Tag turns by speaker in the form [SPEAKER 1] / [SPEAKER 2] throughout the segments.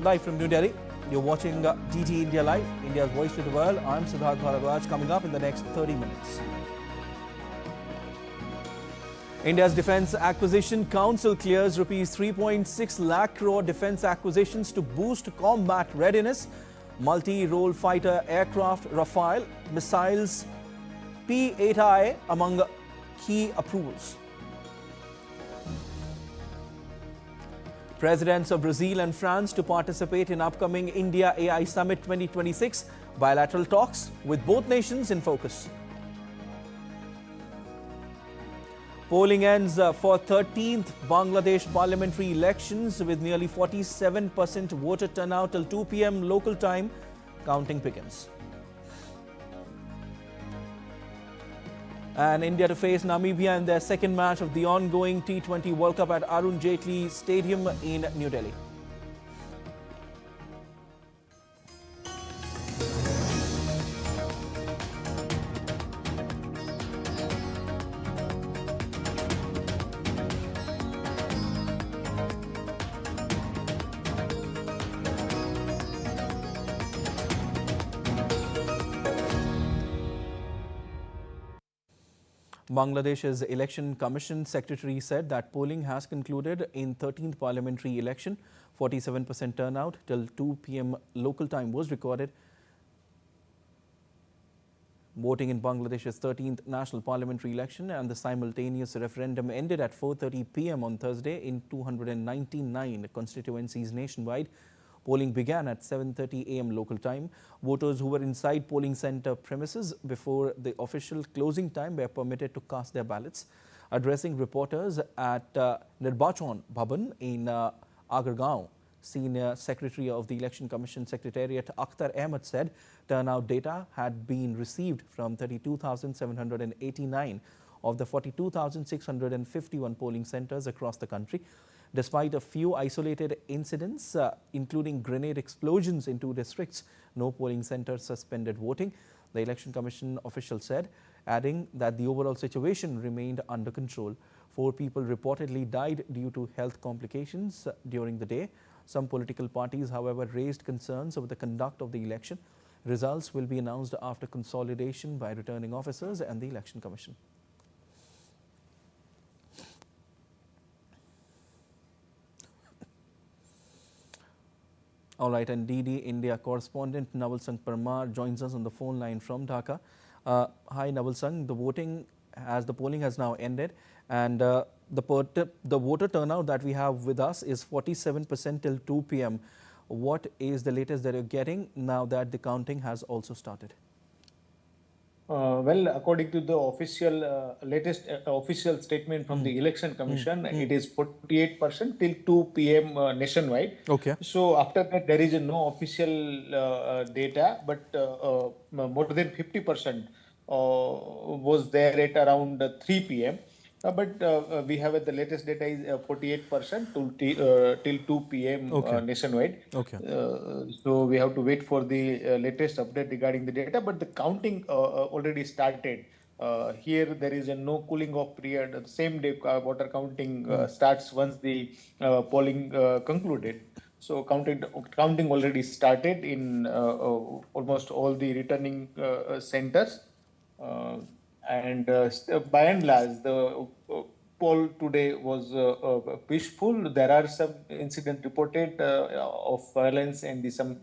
[SPEAKER 1] Live from New Delhi, you're watching GT India Live, India's voice to the world. I'm Siddharth Bharadwaj. Coming up in the next 30 minutes. India's Defence Acquisition Council clears rupees 3.6 lakh crore defence acquisitions to boost combat readiness. Multi-role fighter aircraft, Rafale, missiles, P8I among key approvals. Presidents of Brazil and France to participate in upcoming India AI Summit 2026. Bilateral talks with both nations in focus. Polling ends for 13th Bangladesh parliamentary elections with nearly 47% voter turnout till 2 p.m. local time. Counting begins. And India to face Namibia in their second match of the ongoing T20 World Cup at Arun Jaitley Stadium in New Delhi. Bangladesh's Election Commission Secretary said that polling has concluded in 13th parliamentary election. 47% turnout till 2 p.m. local time was recorded. Voting in Bangladesh's 13th national parliamentary election and the simultaneous referendum ended at 4:30 p.m. on Thursday in 299 constituencies nationwide. Polling began at 7:30 a.m. local time. Voters who were inside polling centre premises before the official closing time were permitted to cast their ballots. Addressing reporters at Nirbachan Bhavan in Agargaon, Senior Secretary of the Election Commission Secretariat Akhtar Ahmed said turnout data had been received from 32,789 of the 42,651 polling centres across the country. Despite a few isolated incidents, including grenade explosions in 2 districts, no polling centres suspended voting, the Election Commission official said, adding that the overall situation remained under control. 4 people reportedly died due to health complications during the day. Some political parties, however, raised concerns over the conduct of the election. Results will be announced after consolidation by returning officers and the Election Commission. All right, and DD India correspondent Naval Sangh Parmar joins us on the phone line from Dhaka. Hi, Naval Sangh. The polling has now ended, and the voter turnout that we have with us is 47% till 2 p.m. What is the latest that you're getting now that the counting has also started?
[SPEAKER 2] Well, according to the latest official statement from the Election Commission, it is 48% till 2 p.m. Nationwide.
[SPEAKER 1] Okay.
[SPEAKER 2] So after that, there is no official data, but more than 50% was there at around 3 p.m. But we have the latest data is 48% till 2 p.m. Nationwide.
[SPEAKER 1] Okay.
[SPEAKER 2] So we have to wait for the latest update regarding the data. But the counting already started. Here there is no cooling off period. The same day voter counting starts once the polling concluded. So counting already started in almost all the returning centers. And by and large, the poll today was peaceful. There are some incidents reported of violence, and some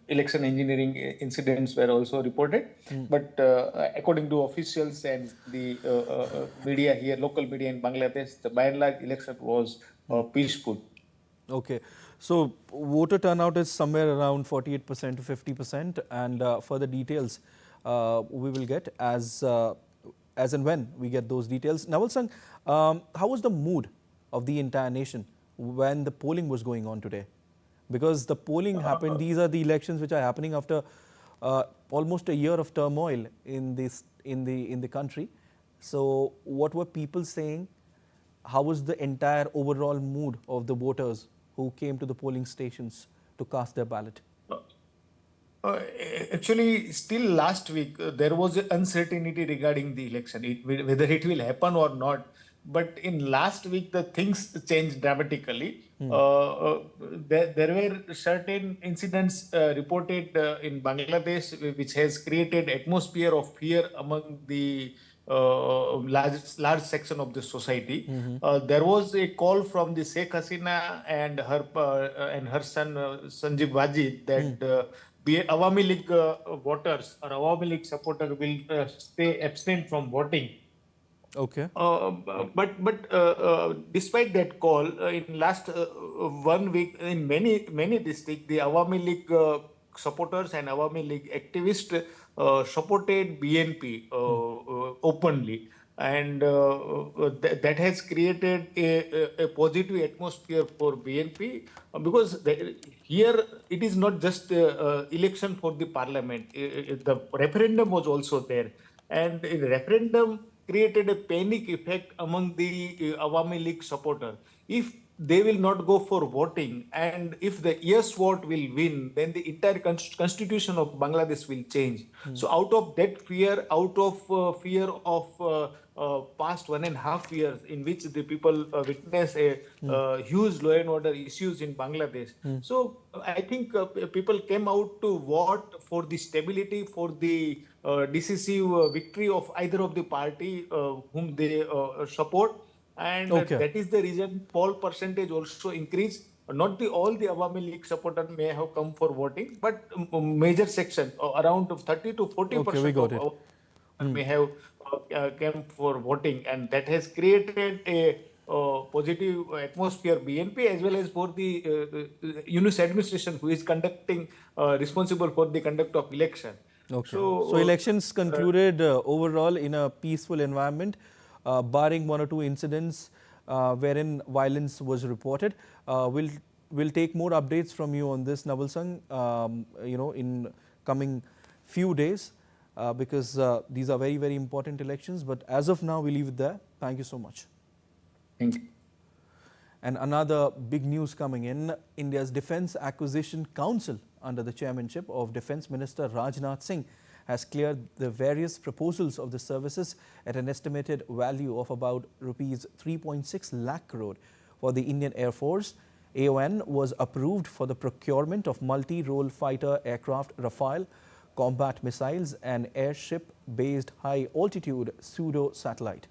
[SPEAKER 2] election engineering incidents were also reported. But according to officials and the media here, local media in Bangladesh, the by and large election was peaceful.
[SPEAKER 1] Okay. So voter turnout is somewhere around 48% to 50%, and further details we will get as and when we get those details. Naval Sangh, how was the mood of the entire nation when the polling was going on today? Because the polling happened, these are the elections which are happening after almost a year of turmoil in the country. So what were people saying? How was the entire overall mood of the voters who came to the polling stations to cast their ballot?
[SPEAKER 2] Actually, still last week, there was uncertainty regarding the election, whether it will happen or not. But in last week, the things changed dramatically. there were certain incidents reported in Bangladesh, which has created atmosphere of fear among the large section of the society. There was a call from the Sheikh Hasina and her son Sanjeev Wajid that Awami League voters or Awami League supporters will stay abstain from voting.
[SPEAKER 1] Okay.
[SPEAKER 2] Despite that call, in last 1 week, in many districts, the Awami League supporters and Awami League activists supported BNP openly, and that has created a positive atmosphere for BNP because here it is not just election for the parliament. The referendum was also there, and the referendum created a panic effect among the Awami League supporters. If they will not go for voting, and if the yes vote will win, then the entire constitution of Bangladesh will change. So out of that fear, out of fear of past 1.5 years in which the people witness a huge law and order issues in Bangladesh. So I think people came out to vote for the stability, for the decisive victory of either of the party whom they support, and
[SPEAKER 1] Okay.
[SPEAKER 2] that is the reason poll percentage also increased. Not all the Awami League supporters may have come for voting, but major section around 30 to 40%
[SPEAKER 1] Okay, we got
[SPEAKER 2] of
[SPEAKER 1] it.
[SPEAKER 2] may have came for voting, and that has created a positive atmosphere BNP as well as for the UNIS administration who is conducting responsible for the conduct of election.
[SPEAKER 1] Okay.
[SPEAKER 2] So
[SPEAKER 1] So elections concluded overall in a peaceful environment, barring one or two incidents wherein violence was reported. We'll take more updates from you on this, Naval Singh, in coming few days, because these are very, very important elections. But as of now, we leave it there. Thank you so much.
[SPEAKER 2] Thank you.
[SPEAKER 1] And another big news coming in, India's Defence Acquisition Council under the chairmanship of Defence Minister Rajnath Singh has cleared the various proposals of the services at an estimated value of about rupees 3.6 lakh crore for the Indian Air Force. AON was approved for the procurement of multi-role fighter aircraft Rafale, combat missiles and airship-based high-altitude pseudo-satellite.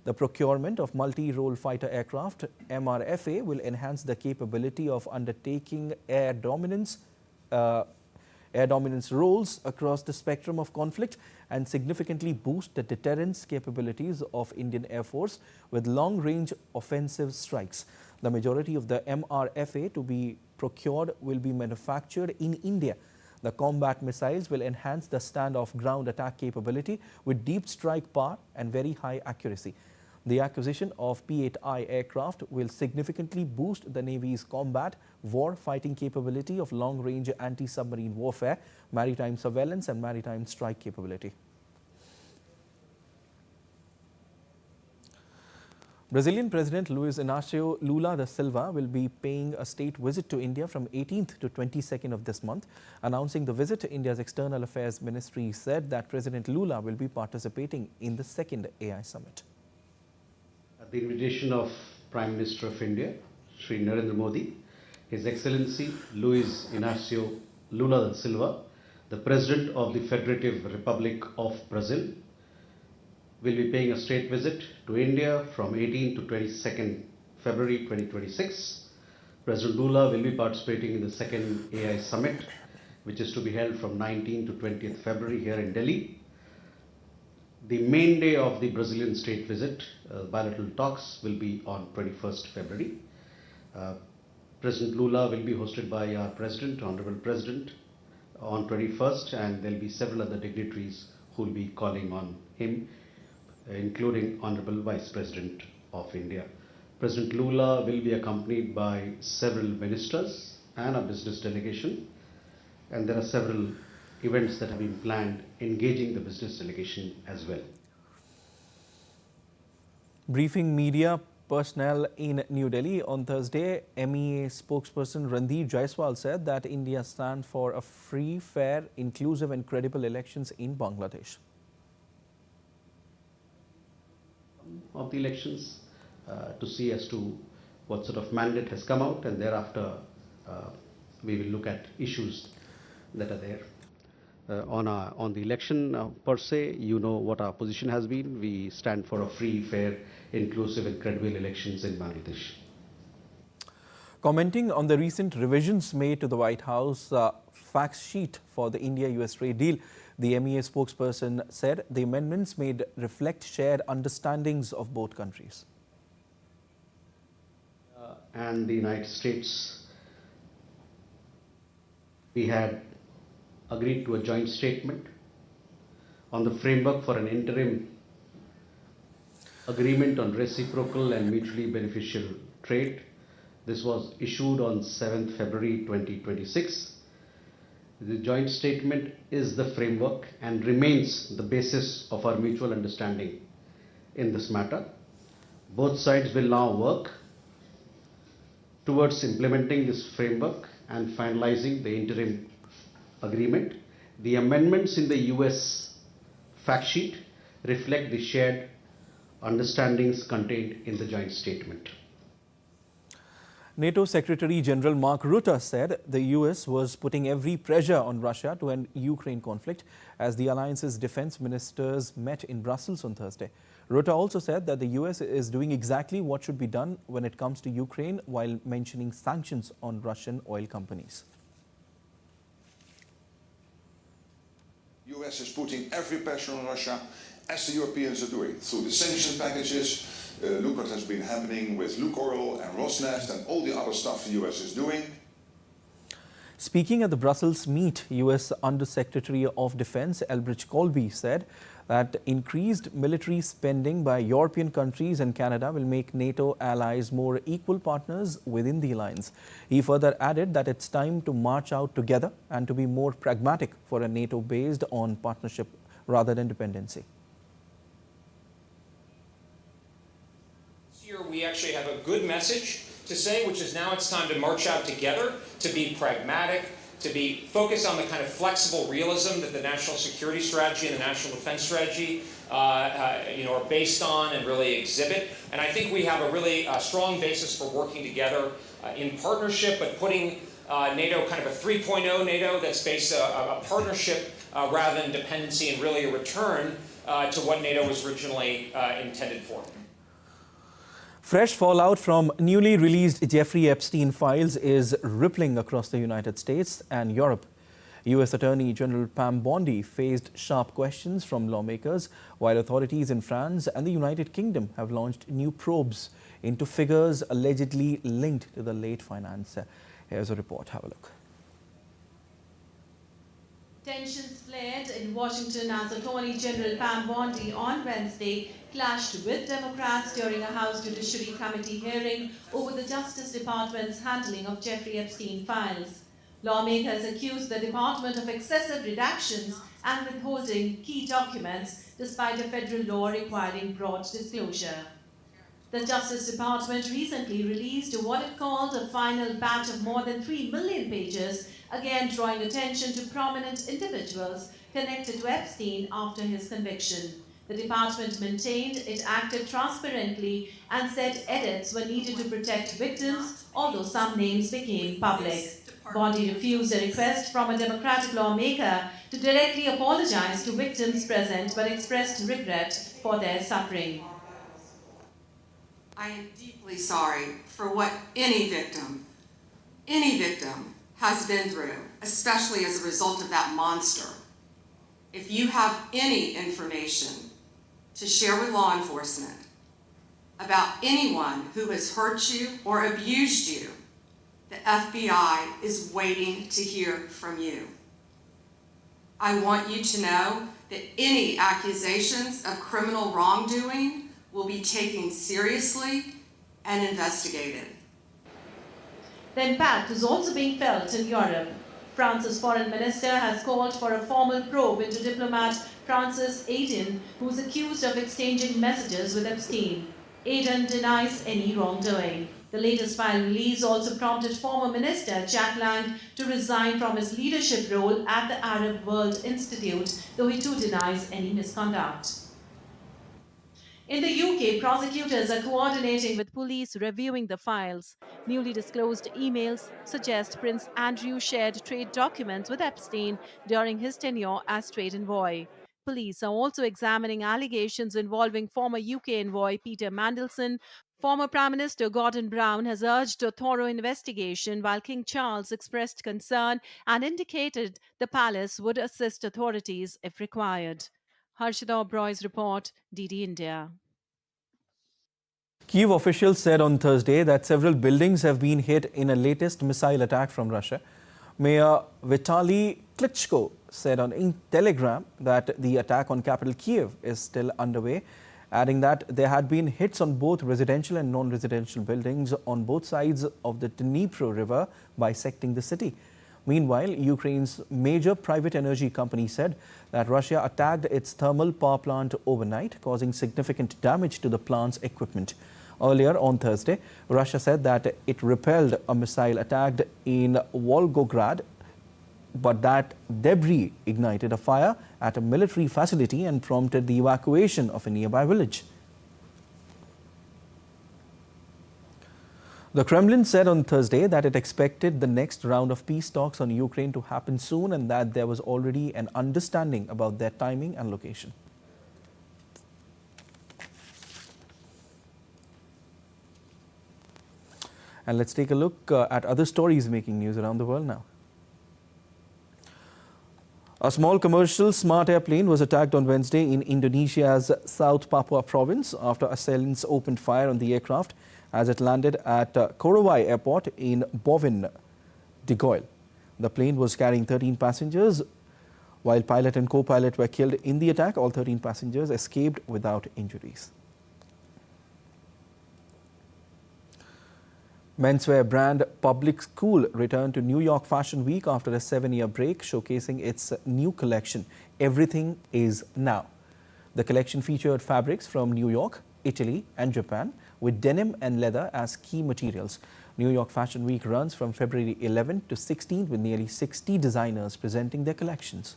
[SPEAKER 1] The procurement of multi-role fighter aircraft, MRFA, will enhance the capability of undertaking air dominance roles across the spectrum of conflict and significantly boost the deterrence capabilities of Indian Air Force with long-range offensive strikes. The majority of the MRFA to be procured will be manufactured in India. The combat missiles will enhance the standoff ground attack capability with deep strike power and very high accuracy. The acquisition of P-8I aircraft will significantly boost the Navy's combat war fighting capability of long-range anti-submarine warfare, maritime surveillance and maritime strike capability. Brazilian President Luiz Inácio Lula da Silva will be paying a state visit to India from 18th to 22nd of this month. Announcing the visit, India's External Affairs Ministry said that President Lula will be participating in the second AI summit.
[SPEAKER 3] At the invitation of Prime Minister of India, Shri Narendra Modi, His Excellency Luiz Inácio Lula da Silva, the President of the Federative Republic of Brazil, will be paying a state visit to India from 18 to 22nd February 2026. President Lula will be participating in the second AI summit, which is to be held from 19 to 20th February here in Delhi. The main day of the Brazilian state visit, bilateral talks, will be on 21st February. President Lula will be hosted by our President, Honorable President, on 21st, and there will be several other dignitaries who will be calling on him, including Honorable Vice President of India. President Lula will be accompanied by several ministers and a business delegation, and there are several events that have been planned engaging the business delegation as well.
[SPEAKER 1] Briefing media personnel in New Delhi on Thursday, MEA spokesperson Randeep Jaiswal said that India stands for a free, fair, inclusive and credible elections in Bangladesh.
[SPEAKER 3] Of the elections to see as to what sort of mandate has come out, and thereafter we will look at issues that are there. On the election per se, you know what our position has been. We stand for a free, fair, inclusive and credible elections in Bangladesh.
[SPEAKER 1] Commenting on the recent revisions made to the White House fact sheet for the India-US trade deal, the MEA spokesperson said the amendments made reflect shared understandings of both countries.
[SPEAKER 3] And the United States, we had agreed to a joint statement on the framework for an interim agreement on reciprocal and mutually beneficial trade. This was issued on 7th February 2026. The joint statement is the framework and remains the basis of our mutual understanding in this matter. Both sides will now work towards implementing this framework and finalizing the interim agreement. The amendments in the US fact sheet reflect the shared understandings contained in the joint statement.
[SPEAKER 1] NATO Secretary General Mark Rutte said the US was putting every pressure on Russia to end Ukraine conflict as the alliance's defense ministers met in Brussels on Thursday. Rutte also said that the US is doing exactly what should be done when it comes to Ukraine, while mentioning sanctions on Russian oil companies.
[SPEAKER 4] US is putting every pressure on Russia, as the Europeans are doing, through the sanction packages. Look what has been happening with Lukoil and Rosneft and all the other stuff the US is doing.
[SPEAKER 1] Speaking at the Brussels meet, US Under-Secretary of Defense Elbridge Colby said that increased military spending by European countries and Canada will make NATO allies more equal partners within the alliance. He further added that it's time to march out together and to be more pragmatic for a NATO based on partnership rather than dependency.
[SPEAKER 5] This year we actually have a good message to say, which is now it's time to march out together, to be pragmatic, to be focused on the kind of flexible realism that the national security strategy and the national defense strategy are based on and really exhibit. And I think we have a really strong basis for working together in partnership, but putting NATO kind of a 3.0 NATO that's based a partnership rather than dependency, and really a return to what NATO was originally intended for.
[SPEAKER 1] Fresh fallout from newly released Jeffrey Epstein files is rippling across the United States and Europe. U.S. Attorney General Pam Bondi faced sharp questions from lawmakers, while authorities in France and the United Kingdom have launched new probes into figures allegedly linked to the late financier. Here's a report. Have a look.
[SPEAKER 6] Tensions flared in Washington as Attorney General Pam Bondi on Wednesday clashed with Democrats during a House Judiciary Committee hearing over the Justice Department's handling of Jeffrey Epstein files. Lawmakers accused the department of excessive redactions and withholding key documents despite a federal law requiring broad disclosure. The Justice Department recently released what it called a final batch of more than 3 million pages, again drawing attention to prominent individuals connected to Epstein after his conviction. The department maintained it acted transparently and said edits were needed to protect victims, although some names became public. Bondi refused a request from a Democratic lawmaker to directly apologize to victims present, but expressed regret for their suffering.
[SPEAKER 7] I am deeply sorry for what any victim has been through, especially as a result of that monster. If you have any information to share with law enforcement about anyone who has hurt you or abused you, the FBI is waiting to hear from you. I want you to know that any accusations of criminal wrongdoing will be taken seriously and investigated.
[SPEAKER 6] The impact is also being felt in Europe. France's foreign minister has called for a formal probe into diplomat Francis Aydin, who is accused of exchanging messages with Epstein. Aydin denies any wrongdoing. The latest file release also prompted former minister Jack Lang to resign from his leadership role at the Arab World Institute, though he too denies any misconduct. In the UK, prosecutors are coordinating with police reviewing the files. Newly disclosed emails suggest Prince Andrew shared trade documents with Epstein during his tenure as trade envoy. Police are also examining allegations involving former UK envoy Peter Mandelson. Former Prime Minister Gordon Brown has urged a thorough investigation, while King Charles expressed concern and indicated the palace would assist authorities if required. Harshita Obroy's report, DD India.
[SPEAKER 1] Kyiv officials said on Thursday that several buildings have been hit in a latest missile attack from Russia. Mayor Vitaly Klitschko said on Telegram that the attack on capital Kyiv is still underway, adding that there had been hits on both residential and non-residential buildings on both sides of the Dnipro River, bisecting the city. Meanwhile, Ukraine's major private energy company said that Russia attacked its thermal power plant overnight, causing significant damage to the plant's equipment. Earlier on Thursday, Russia said that it repelled a missile attacked in Volgograd, but that debris ignited a fire at a military facility and prompted the evacuation of a nearby village. The Kremlin said on Thursday that it expected the next round of peace talks on Ukraine to happen soon and that there was already an understanding about their timing and location. And let's take a look at other stories making news around the world now. A small commercial smart airplane was attacked on Wednesday in Indonesia's South Papua province after assailants opened fire on the aircraft as it landed at Korowai Airport in Bovin, Digoil. The plane was carrying 13 passengers. While pilot and co-pilot were killed in the attack, all 13 passengers escaped without injuries. Menswear brand Public School returned to New York Fashion Week after a 7-year break, showcasing its new collection, Everything Is Now. The collection featured fabrics from New York, Italy and Japan, with denim and leather as key materials. New York Fashion Week runs from February 11th to 16th with nearly 60 designers presenting their collections.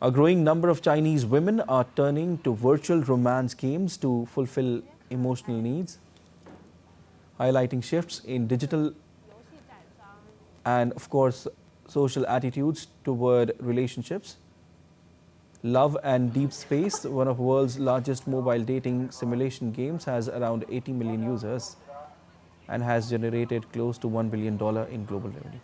[SPEAKER 1] A growing number of Chinese women are turning to virtual romance games to fulfill emotional needs, highlighting shifts in digital and, of course, social attitudes toward relationships. Love and Deep Space, one of the world's largest mobile dating simulation games, has around 80 million users and has generated close to $1 billion in global revenue.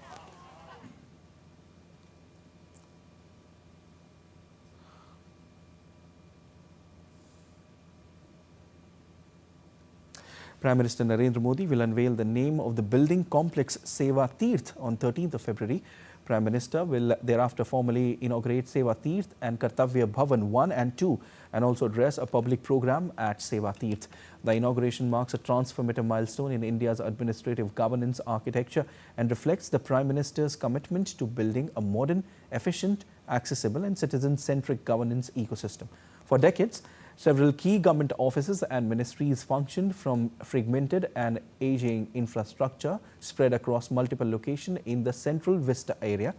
[SPEAKER 1] Prime Minister Narendra Modi will unveil the name of the building complex Seva Tirth on 13th of February. Prime Minister will thereafter formally inaugurate Seva Tirth and Kartavya Bhavan 1 and 2 and also address a public program at Seva Tirth. The inauguration marks a transformative milestone in India's administrative governance architecture and reflects the Prime Minister's commitment to building a modern, efficient, accessible and citizen-centric governance ecosystem. For decades, several key government offices and ministries functioned from fragmented and aging infrastructure spread across multiple locations in the central Vista area.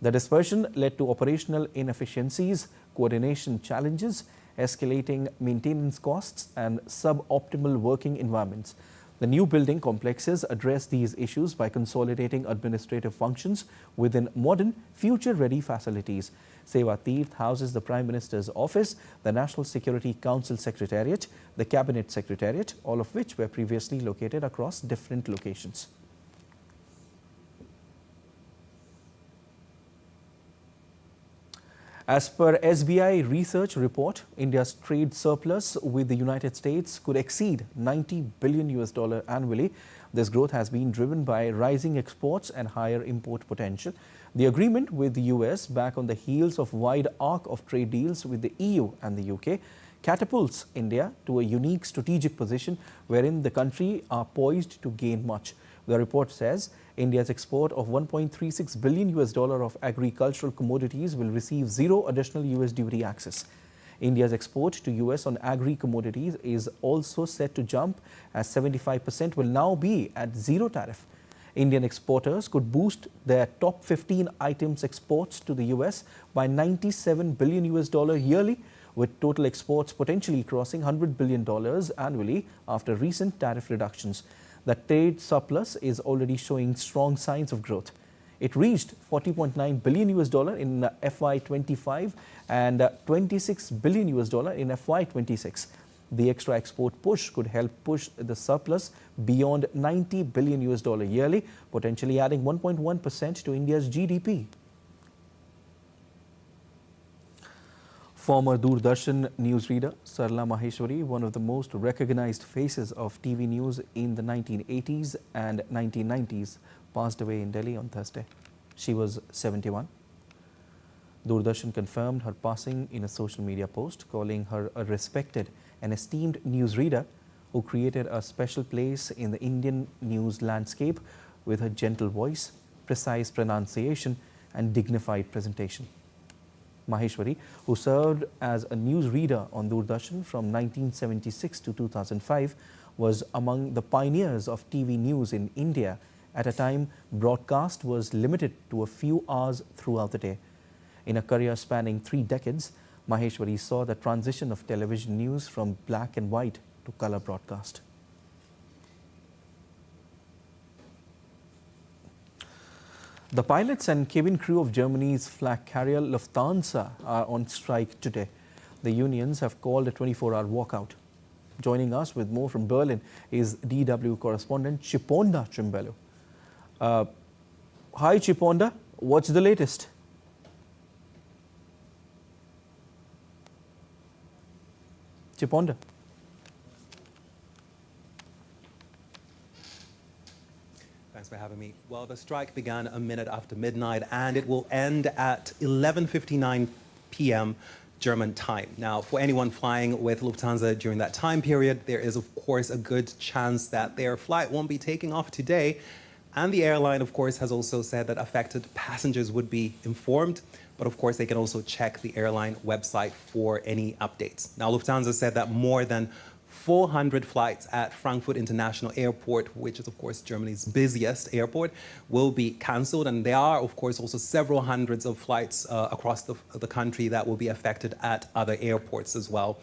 [SPEAKER 1] The dispersion led to operational inefficiencies, coordination challenges, escalating maintenance costs, and suboptimal working environments. The new building complexes address these issues by consolidating administrative functions within modern, future-ready facilities. Seva Tirth houses the Prime Minister's office, the National Security Council Secretariat, the Cabinet Secretariat, all of which were previously located across different locations. As per SBI research report, India's trade surplus with the United States could exceed $90 billion annually. This growth has been driven by rising exports and higher import potential. The agreement with the US, back on the heels of wide arc of trade deals with the EU and the UK, catapults India to a unique strategic position wherein the country are poised to gain much. The report says India's export of $1.36 billion of agricultural commodities will receive zero additional US duty access. India's export to US on agri-commodities is also set to jump as 75% will now be at zero tariff. Indian exporters could boost their top 15 items exports to the US by $97 billion yearly, with total exports potentially crossing $100 billion annually after recent tariff reductions. The trade surplus is already showing strong signs of growth. It reached $40.9 billion in FY25 and $26 billion in FY26. The extra export push could help push the surplus beyond $90 billion yearly, potentially adding 1.1% to India's GDP. Former Doordarshan newsreader Sarla Maheshwari, one of the most recognized faces of TV news in the 1980s and 1990s, passed away in Delhi on Thursday. She was 71. Doordarshan confirmed her passing in a social media post, calling her a respected and esteemed newsreader who created a special place in the Indian news landscape with her gentle voice, precise pronunciation and dignified presentation. Maheshwari, who served as a newsreader on Doordarshan from 1976 to 2005, was among the pioneers of TV news in India at a time broadcast was limited to a few hours throughout the day. In a career spanning 3 decades, Maheshwari saw the transition of television news from black and white to color broadcast. The pilots and cabin crew of Germany's flag carrier Lufthansa are on strike today. The unions have called a 24-hour walkout. Joining us with more from Berlin is DW correspondent Chiponda Chimbelu. Hi Chiponda, what's the latest? Chiponda.
[SPEAKER 8] Thanks for having me. Well, the strike began a minute after midnight and it will end at 11:59 p.m. German time. Now, for anyone flying with Lufthansa during that time period, there is, of course, a good chance that their flight won't be taking off today. And the airline, of course, has also said that affected passengers would be informed. But, of course, they can also check the airline website for any updates. Now, Lufthansa said that more than 400 flights at Frankfurt International Airport, which is, of course, Germany's busiest airport, will be cancelled. And there are, of course, also several hundreds of flights across the country that will be affected at other airports as well.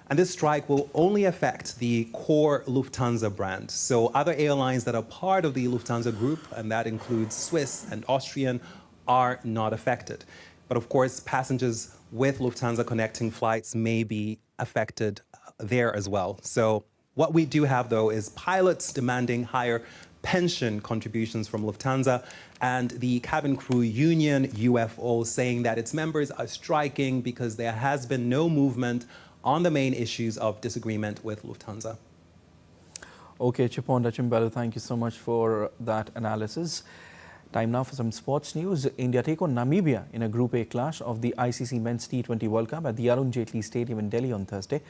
[SPEAKER 8] And this strike will only affect the core Lufthansa brand. So other airlines that are part of the Lufthansa group, and that includes Swiss and Austrian, are not affected. But of course, passengers with Lufthansa connecting flights may be affected there as well. So what we do have, though, is pilots demanding higher pension contributions from Lufthansa and the cabin crew union UFO saying that its members are striking because there has been no movement on the main issues of disagreement with Lufthansa.
[SPEAKER 1] Okay, Chiponda Chimbelu, thank you so much for that analysis. Time now for some sports news. India take on Namibia in a Group A clash of the ICC Men's T20 World Cup at the Arun Jaitley Stadium in Delhi on Thursday.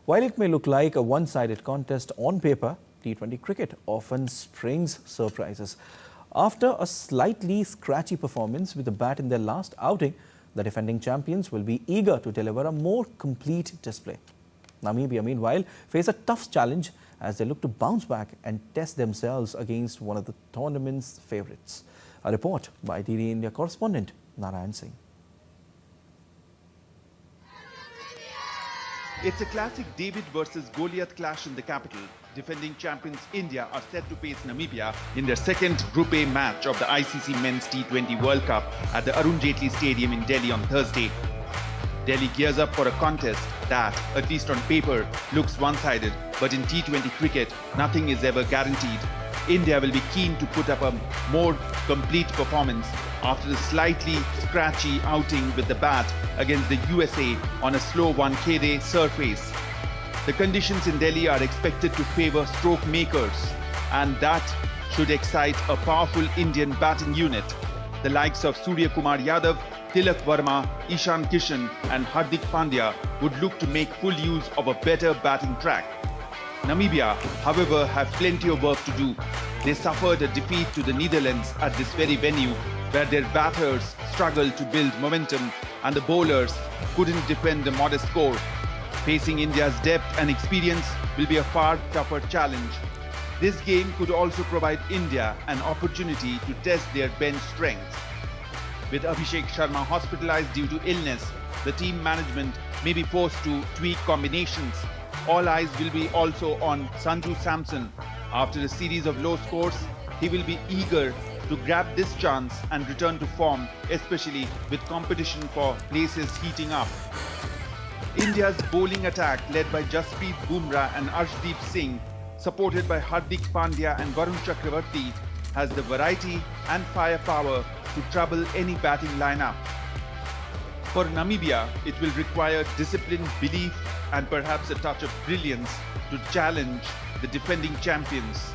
[SPEAKER 1] While it may look like a one-sided contest on paper, T20 cricket often springs surprises. After a slightly scratchy performance with the bat in their last outing, the defending champions will be eager to deliver a more complete display. Namibia, meanwhile, face a tough challenge as they look to bounce back and test themselves against one of the tournament's favourites. A report by DD India correspondent Narayan Singh.
[SPEAKER 9] It's a classic David versus Goliath clash in the capital. Defending champions India are set to face Namibia in their second Group A match of the ICC Men's T20 World Cup at the Arun Jaitley Stadium in Delhi on Thursday. Delhi gears up for a contest that, at least on paper, looks one-sided, but in T20 cricket, nothing is ever guaranteed. India will be keen to put up a more complete performance after the slightly scratchy outing with the bat against the USA on a slow 1K surface. The conditions in Delhi are expected to favour stroke makers, and that should excite a powerful Indian batting unit. The likes of Surya Kumar Yadav, Tilak Verma, Ishan Kishan and Hardik Pandya would look to make full use of a better batting track. Namibia, however, have plenty of work to do. They suffered a defeat to the Netherlands at this very venue, where their batters struggled to build momentum and the bowlers couldn't defend the modest score. Facing India's depth and experience will be a far tougher challenge. This game could also provide India an opportunity to test their bench strength. With Abhishek Sharma hospitalized due to illness, the team management may be forced to tweak combinations. All eyes will be also on Sanju Samson. After a series of low scores, he will be eager to grab this chance and return to form, especially with competition for places heating up. India's bowling attack, led by Jasprit Bumrah and Arshdeep Singh, supported by Hardik Pandya and Varun Chakravarti, has the variety and firepower to trouble any batting lineup. For Namibia, it will require discipline, belief, and perhaps a touch of brilliance to challenge the defending champions.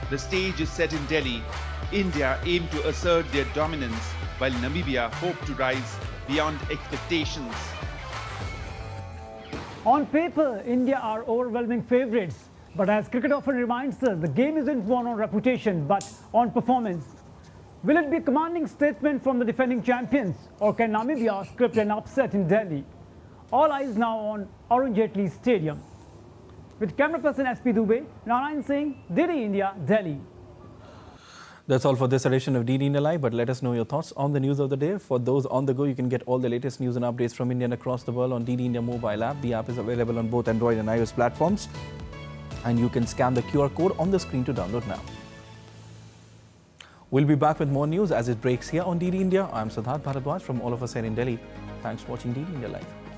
[SPEAKER 9] The stage is set in Delhi. India aim to assert their dominance, while Namibia hope to rise beyond expectations.
[SPEAKER 10] On paper, India are overwhelming favourites. But as cricket often reminds us, the game isn't won on reputation, but on performance. Will it be a commanding statement from the defending champions, or can Namibia script an upset in Delhi? All eyes now on Arun Jaitley Stadium. With camera person SP Dubey, Narayan Singh, DD India, Delhi.
[SPEAKER 1] That's all for this edition of DD India Live, but let us know your thoughts on the news of the day. For those on the go, you can get all the latest news and updates from India and across the world on DD India mobile app. The app is available on both Android and iOS platforms, and you can scan the QR code on the screen to download now. We'll be back with more news as it breaks here on DD India. I'm Siddharth Bharadwaj from all of us here in Delhi. Thanks for watching DD India Live.